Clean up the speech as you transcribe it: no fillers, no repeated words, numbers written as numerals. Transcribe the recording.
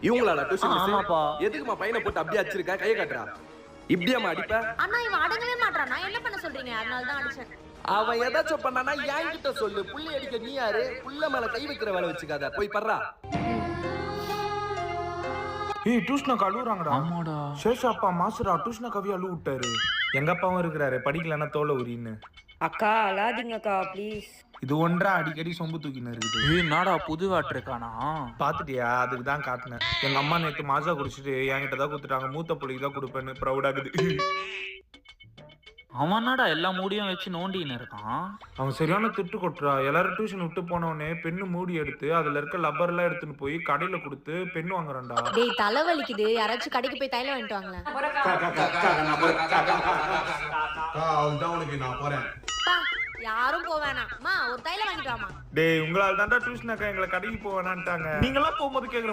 இவங்களால டியூஷன் ஆமாப்பா. எதுக்குமா பையனை போட்டு அப்படியே அடிச்சிருக்க? கையை காட்டுறா. இப்படியாமா அடிப்ப? அண்ணா இவன் அடங்கவே மாட்டான். நான் என்ன பண்ண சொல்றீங்க? அதனால தான் அடிச்சேன். அவன் ஏதாச்சும் பண்ணானா என்கிட்ட சொல்லு. புள்ளி அடிக்க நீ யாரு? புள்ள மேல கை வைக்கிற வேலை வச்சுக்காத. போய் பர்றா. ஏய் டியூஷனை கழுவுறாங்கடா. ஆமாடா. சேஷா அப்பா மாசுரா டியூஷனை கவி அழுவு விட்டாரு. எங்க அப்பாவும் இருக்கிறாரு படிக்கலன்னா தோலை உரின்னு. அக்கா அழாதீங்கக்கா ப்ளீஸ். இது ஒன்றா அடிக்கடி சொம்பு தூக்கின்னு இருக்குது. ஏய் நாடா புது வாட்டர் இருக்கானா? பாத்துட்டியா? அதுக்கு தான் காட்டினேன். எங்க அம்மா நேத்து மாசா குடிச்சிட்டு என்கிட்ட தான் கொடுத்துட்டாங்க. மூத்த பிள்ளைக்கு தான் கொடுப்பேன்னு ப்ரௌடாகுது. அவனாடா எல்லா மூடியும் வச்சு நோண்டின்னு இருக்கான். அவன் சரியான திட்டு கொட்டுறா. எல்லாரும் டியூஷன் விட்டு போனவனே பெண்ணு மூடி எடுத்து அதுல இருக்க லப்பர் எல்லாம் எடுத்துன்னு போய் கடையில கொடுத்து பெண்ணு வாங்குறான்டா. டேய் தலைவலிக்குது. யாராச்சும் கடைக்கு போய் தைலம் வாங்கிட்டு வாங்களேன். நான் போறேன். பா, யாரும் போக வேணாம். அம்மா ஒரு தைலம் வாங்கிட்டு வாமா. டேய் உங்களால தான்டா டியூஷன் அக்கா எங்களை கடைக்கு போவேனான்ட்டாங்க. நீங்களாம் போகும்போது கேக்குற